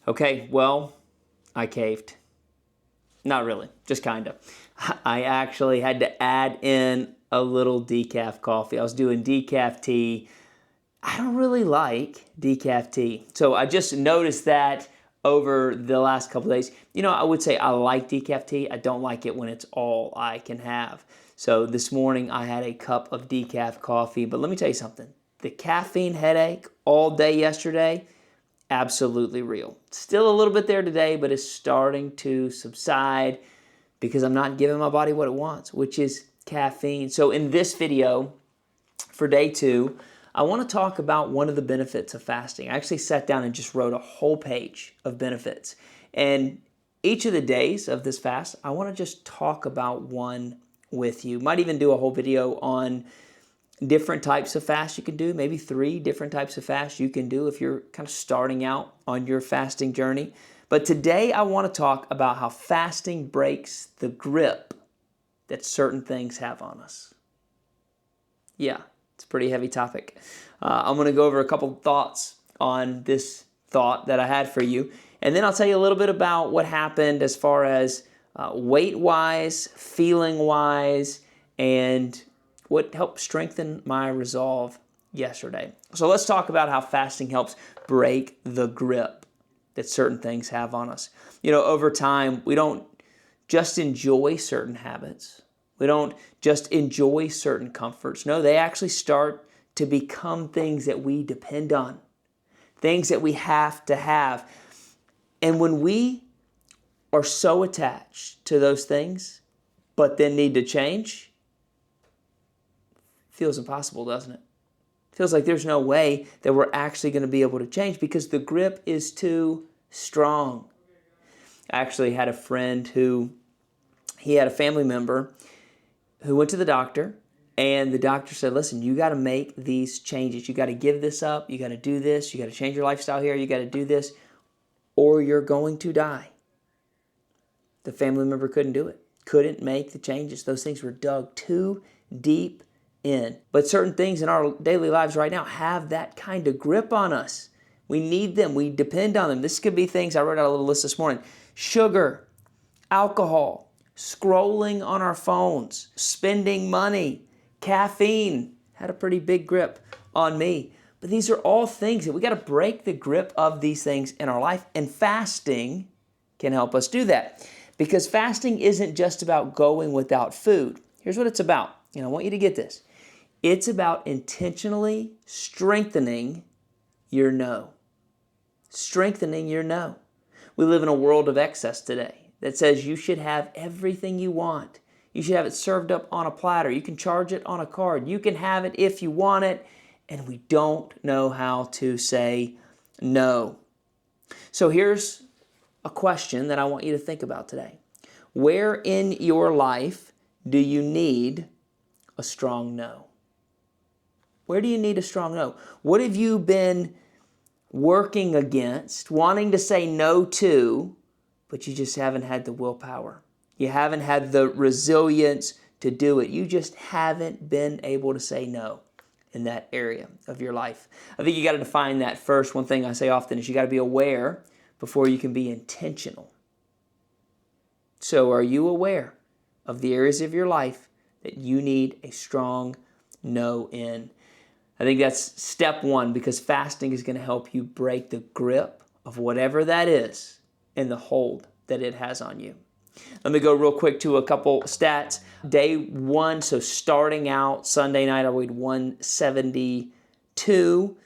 Okay, well, I caved. Not really, just kind of. I actually had to add in a little decaf coffee. I was doing decaf tea. I don't really like decaf tea. So I just noticed that over the last couple of days. I would say I like decaf tea. I don't like it when it's all I can have. So this morning I had a cup of decaf coffee. But let me tell you something. The caffeine headache all day yesterday, absolutely real. Still a little bit there today, but it's starting to subside because I'm not giving my body what it wants, which is caffeine. So in this video for day 2, I want to talk about one of the benefits of fasting. I actually sat down and just wrote a whole page of benefits. And each of the days of this fast, I want to just talk about one with you. Might even do a whole video on different types of fast you can do, maybe 3 different types of fast you can do if you're kind of starting out on your fasting journey. But today I want to talk about how fasting breaks the grip that certain things have on us. Yeah, it's a pretty heavy topic. I'm going to go over a couple thoughts on this thought that I had for you, and then I'll tell you a little bit about what happened as far as weight-wise, feeling-wise, and what helped strengthen my resolve yesterday. So let's talk about how fasting helps break the grip that certain things have on us. Over time, we don't just enjoy certain habits. We don't just enjoy certain comforts. No, they actually start to become things that we depend on, things that we have to have. And when we are so attached to those things, but then need to change, feels impossible, doesn't it? Feels like there's no way that we're actually going to be able to change because the grip is too strong. I actually had a friend he had a family member who went to the doctor, and the doctor said, listen, you got to make these changes. You got to give this up. You got to do this. You got to change your lifestyle here. You got to do this, or you're going to die. The family member couldn't do it, couldn't make the changes. Those things were dug too deep in. But certain things in our daily lives right now have that kind of grip on us. We need them. We depend on them. This could be things, I wrote out a little list this morning: sugar, alcohol, scrolling on our phones, spending money, caffeine had a pretty big grip on me. But these are all things that we got to break the grip of these things in our life, and fasting can help us do that. Because fasting isn't just about going without food. Here's what it's about. I want you to get this. It's about intentionally strengthening your no. Strengthening your no. We live in a world of excess today that says you should have everything you want. You should have it served up on a platter. You can charge it on a card. You can have it if you want it. And we don't know how to say no. So here's a question that I want you to think about today. Where in your life do you need a strong no? Where do you need a strong no? What have you been working against, wanting to say no to, but you just haven't had the willpower? You haven't had the resilience to do it. You just haven't been able to say no in that area of your life. I think you got to define that first. One thing I say often is you got to be aware before you can be intentional. So are you aware of the areas of your life that you need a strong no in? I think that's step 1, because fasting is going to help you break the grip of whatever that is and the hold that it has on you. Let me go real quick to a couple stats. Day 1, so starting out Sunday night, I weighed 172.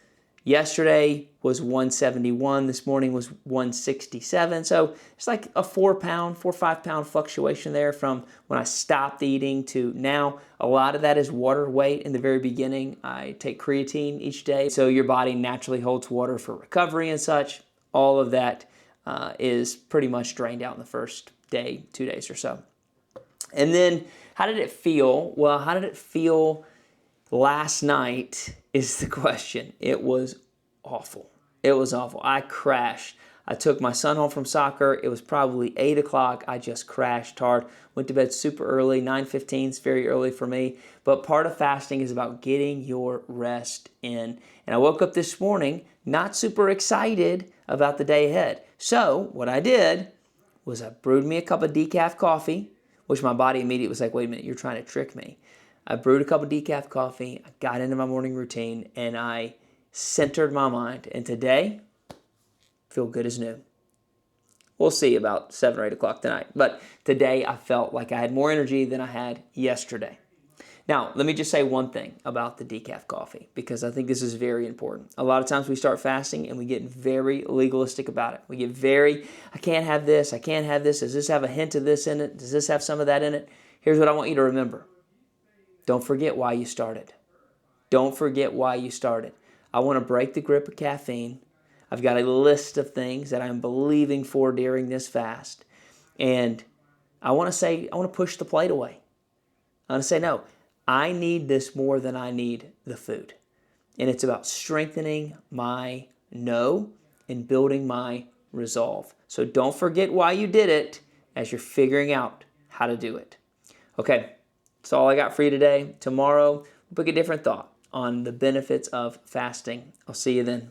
Yesterday was 171. This morning was 167. So it's like a 4 or 5 pound fluctuation there from when I stopped eating to now. A lot of that is water weight. In the very beginning, I take creatine each day, so your body naturally holds water for recovery and such. All of that is pretty much drained out in the first day, 2 days or so. And then how did it feel? Well, how did it feel last night is the question. It was awful. It was awful. I crashed. I took my son home from soccer. It was probably 8 o'clock. I just crashed hard. Went to bed super early. 9:15 is very early for me. But part of fasting is about getting your rest in. And I woke up this morning not super excited about the day ahead. So what I did was I brewed me a cup of decaf coffee, which my body immediately was like, wait a minute, you're trying to trick me. I brewed a cup of decaf coffee, I got into my morning routine, and I centered my mind. And today, I feel good as new. We'll see about 7 or 8 o'clock tonight. But today, I felt like I had more energy than I had yesterday. Now, let me just say one thing about the decaf coffee, because I think this is very important. A lot of times we start fasting and we get very legalistic about it. We get very, I can't have this, I can't have this. Does this have a hint of this in it? Does this have some of that in it? Here's what I want you to remember. Don't forget why you started. Don't forget why you started. I want to break the grip of caffeine. I've got a list of things that I'm believing for during this fast. And I want to push the plate away. I want to say, no, I need this more than I need the food. And it's about strengthening my no and building my resolve. So don't forget why you did it as you're figuring out how to do it. Okay, that's all I got for you today. Tomorrow, we'll pick a different thought on the benefits of fasting. I'll see you then.